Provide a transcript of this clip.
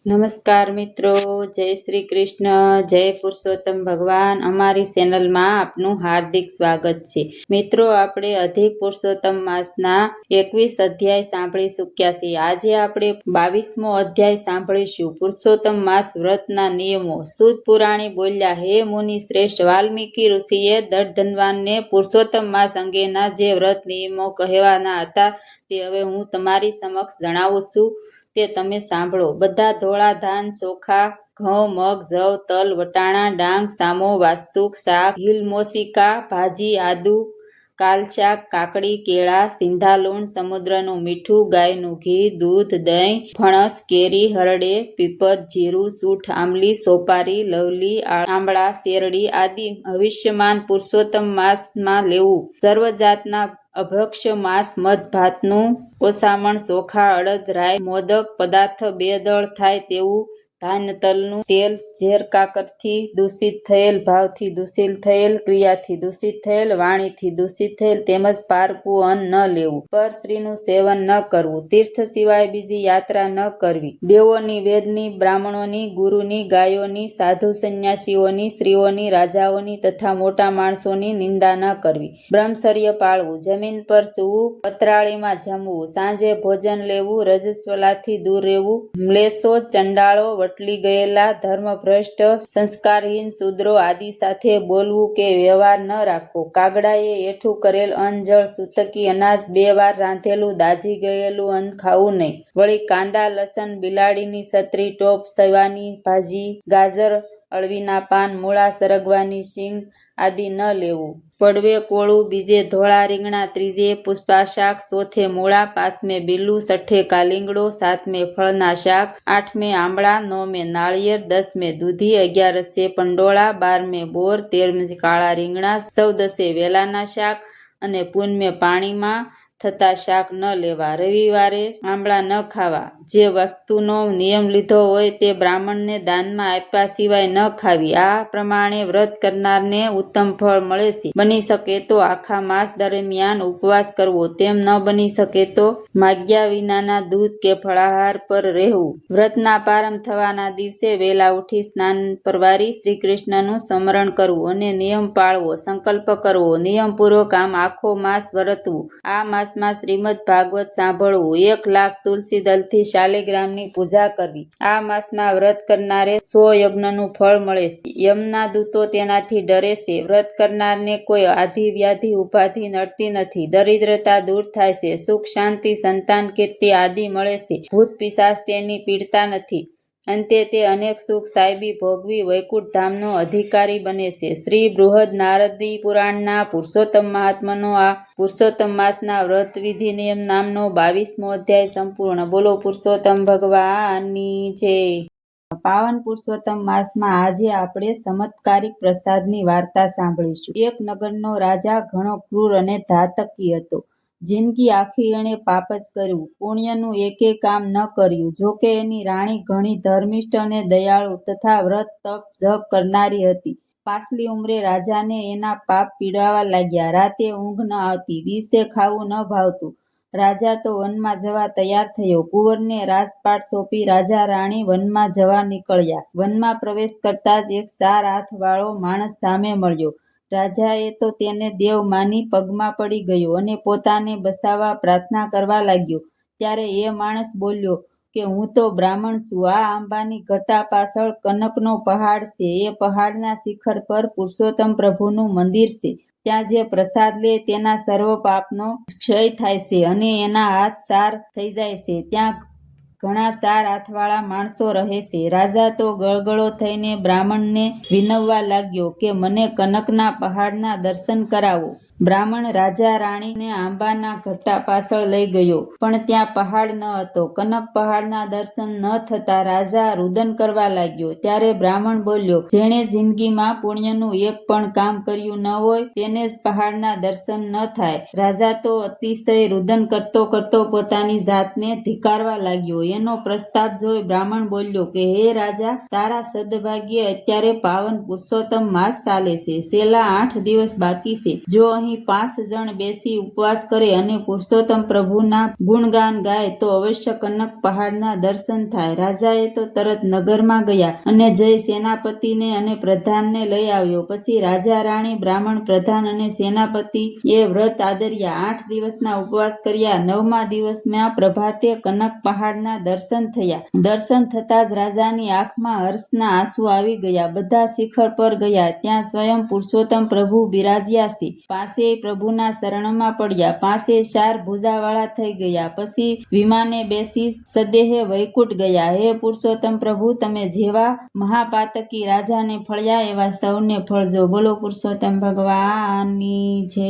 નમસ્કાર મિત્રો, જય શ્રી કૃષ્ણ, જય પુરુષોત્તમ ભગવાન. અમારી ચેનલમાં આપનું હાર્દિક સ્વાગત છે. મિત્રો, આપણે અધિક પુરુષોત્તમ માસના 21 અધ્યાય સાંભળી ચૂક્યા છીએ. આજે આપણે 22મો અધ્યાય સાંભળીશું. પુરુષોત્તમ માસ વ્રતના નિયમો. સુત પુરાણી બોલ્યા, હે મુનિ શ્રેષ્ઠ, વાલ્મીકી ઋષિએ દર્ધનવાનને પુરુષોત્તમ માસ અંગેના જે વ્રત નિયમો કહેવાના હતા તે હવે હું તમારી સમક્ષ જણાવું છું, તે તમે સાંભળો. બધા ધોળા ધાન, ચોખા, ઘઉં, મગ, જવ, તલ, વટાણા, ડાંગ, સામો, વાસ્તુક, શાક, હિલમોસિકા, ભાજી, આદુ, કાલચાક, કાકડી, કેળા, સિંધાલુણ, સમુદ્રનું મીઠું, ગાયનું ઘી, દૂધ, દહીં, ફણસ, કેરી, હરડે, પીપત, જીરું, સૂંઠ, આંબલી, સોપારી, લવલી, આંબળા, શેરડી આદિ હવિષ્યમાન પુરુષોત્તમ માસમાં લેવું. સર્વ જાતના અભક્ષ્ય માંસ, મધ, ભાતનું ઓસામણ, ચોખા, અડદ, રાઈ, મોદક પદાર્થ, 2 દળ થાય તેવું ધાન્ય, તલનું તેલ, ઝેર, કાકરથી દૂષિત થયેલ, ભાવથી દૂષિત થયેલ, ક્રિયાથી દૂષિત થયેલ, વાણીથી દૂષિત થયેલ, તેમજ પારકું અન્ન ન લેવું. પર સ્ત્રીનું સેવન ન કરવું. તીર્થ સિવાય બીજી યાત્રા ન કરવી. દેવોની, વેદની, બ્રાહ્મણોની, ગુરુની, ગાયોની, સાધુ સંન્યાસીઓની, સ્ત્રીઓની, રાજાઓની તથા મોટા માણસોની નિંદા ન કરવી. બ્રહ્મચર્ય પાળવું. જમીન પર સૂવું, પતરાળીમાં જમવું, સાંજે ભોજન લેવું, રજસ્વલાથી દૂર રહેવું. મ્લેચ્છો, ચંડાળો, વટલી ગયેલા, ધર્મભ્રષ્ટ, સંસ્કારહીન શૂદ્રો આદિ સાથે બોલવું કે વ્યવહાર ન રાખવો. કાગડાએ એઠું કરેલ અન્ન, જળ, સૂતકી અનાજ, 2 વાર રાંધેલું દાઝી ગયેલું અન્ન ખાવું નહીં. વળી કાંદા, લસણ, બિલાડીની છત્રી, ટોપ, સવાની ભાજી, ગાજર, અળવીના પાન, મૂળા, સરગવાની શીંગ આદિ ન લેવું. પડવે કોળું, બીજે ધોળા રીંગણા, ત્રીજે પુષ્પાશાક, ચોથે મૂળા, 5મે બીલું, 6ઠે કાલિંગડો, 7મે ફળના શાક, 8મે આંબળા, 9મે નાળિયેર, 10મે દૂધી, 11સે પંડોળા, 12મે બોર, 13મે કાળા રીંગણા, 14 વેલાના શાક અને પૂનમે પાણીમાં થતા શાક ન લેવા. રવિવારે આંબળા ન ખાવા. જે વસ્તુનો નિયમ લીધો હોય તે બ્રાહ્મણને દાનમાં આપ્યા સિવાય ન ખાવી. આ પ્રમાણે વ્રત કરનારને ઉત્તમ ફળ મળે છે. બની શકે તો આખા માસ દરમિયાન ઉપવાસ કરવો. તેમ ન બની શકે તો માગ્યા વિનાના દૂધ કે ફળાહાર પર રહેવું. વ્રતના પ્રારંભ થવાના દિવસે વહેલા ઉઠી સ્નાન પરવારી શ્રી કૃષ્ણનું સ્મરણ કરવું અને નિયમ પાળવો. સંકલ્પ કરવો. નિયમપૂર્વક આમ આખો માસ વર્તવું. આ માસમાં શ્રીમદ ભાગવત સાંભળવું. 1 લાખ તુલસી દળથી શાલિગ્રામની પૂજા કરવી. આ માસમાં વ્રત કરનારે 100 યજ્ઞનું ફળ મળે છે. યમના દૂતો તેનાથી ડરે છે. વ્રત કરનારને કોઈ આધિ વ્યાધિ ઉપાધિ નડતી નથી. દરિદ્રતા દૂર થાય છે. સુખ શાંતિ, સંતાન કીર્તિ આદિ મળે છે. ભૂત પિશાચ તેની પીડતા નથી. અંતે તે અનેક સુખ સાહેબી ભોગવી વૈકુંઠ ધામનો અધિકારી બને છે. શ્રી બૃહદ નારદી પુરાણના પુરુષોત્તમ મહાત્માનો આ પુરુષોત્તમ માસના વ્રત વિધિ નિયમ નામનો 22મો અધ્યાય સંપૂર્ણ. બોલો પુરુષોત્તમ ભગવાનની જય. પાવન પુરુષોત્તમ માસમાં આજે આપણે ચમત્કારિક પ્રસાદની વાર્તા સાંભળીશું. એક નગરનો રાજા ઘણો ક્રૂર અને ધાતકી હતો. જિંદગી આખી એણે પાપ જ કર્યું, પુણ્યનું એકે કામ ન કર્યું. જોકે એની રાણી ઘણી ધર્મિષ્ઠ અને દયાળુ તથા વ્રત તપ જપ કરનારી હતી. પાછલી ઉંમરે રાજાને એના પાપ પીડાવા લાગ્યા. રાતે ઊંઘ ન આવતી, દિવસે ખાવું ન ભાવતું. રાજા તો વનમાં જવા તૈયાર થયો. કુંવરને રાજપાટ સોંપી રાજા રાણી વનમાં જવા નીકળ્યા. વનમાં પ્રવેશ કરતા જ એક 4 હાથ વાળો માણસ સામે મળ્યો. રાજાએ તો તેને દેવ માની પગમાં પડી ગયો અને પોતાને બચાવવા પ્રાર્થના કરવા લાગ્યો. ત્યારે એ માણસ બોલ્યો કે હું તો બ્રાહ્મણ છું. આ આંબાની ઘટા પાછળ કનકનો પહાડ છે. એ પહાડના શિખર પર પુરુષોત્તમ પ્રભુનું મંદિર છે. ત્યાં જે પ્રસાદ લે તેના સર્વ પાપનો ક્ષય થાય છે અને એના હાથ સાર થઈ જાય છે. ત્યાં ઘણા 4 હાથવાળા માણસો રહે છે. રાજા તો ગળગળો થઈને બ્રાહ્મણને વિનવવા લાગ્યો કે મને કનકના પહાડના દર્શન કરાવો. બ્રાહ્મણ રાજા રાણીને આંબાના ઘટ્ટા પાછળ લઈ ગયો, પણ ત્યાં પહાડ ન હતો. કનક પહાડના દર્શન ન થતા રાજા રુદન કરવા લાગ્યો. ત્યારે બ્રાહ્મણ બોલ્યો, જેણે જિંદગીમાં પુણ્યનું એક પણ કામ કર્યું ન હોય તેને જ પહાડના દર્શન ન થાય. રાજા તો અતિશય રુદન કરતો કરતો પોતાની જાતને ધિક્કારવા લાગ્યો. એનો પ્રસ્તાપ જોઈ બ્રાહ્મણ બોલ્યો કે હે રાજા, તારા સદભાગ્યે અત્યારે પાવન પુરુષોત્તમ માસ ચાલે છે. છેલ્લા 8 દિવસ બાકી છે. જો અહીં અહીં 5 જણ બેસી ઉપવાસ કરે અને પુરુષોત્તમ પ્રભુના ગુણગાન ગાય તો અવશ્ય કનક પહાડના દર્શન થાય. રાજાએ તો તરત નગરમાં ગયા અને જય સેનાપતિને અને પ્રધાનને લઈ આવ્યો. પછી રાજા રાણી, બ્રાહ્મણ, પ્રધાન અને સેનાપતિ એ વ્રત આદર્યા. 8 દિવસના ઉપવાસ કર્યા. 9મા દિવસમાં પ્રભાતે કનક પહાડના દર્શન થયા. દર્શન થતાં જ રાજાની આંખમાં હર્ષના આંસુ આવી ગયા. બધા શિખર પર ગયા. ત્યાં સ્વયં પુરુષોત્તમ પ્રભુ બિરાજ્યા છે. પાંચેય પ્રભુના શરણમાં પડ્યા. 5 4 ભુજાવાળા થઈ ગયા. પછી વિમાને બેસી સદેહે વૈકુંઠ ગયા. હે પુરુષોત્તમ પ્રભુ, તમે જેવા મહાપાતકી રાજાને ફળ્યા એવા સૌને ફળજો. બોલો પુરુષોત્તમ ભગવાનની જય.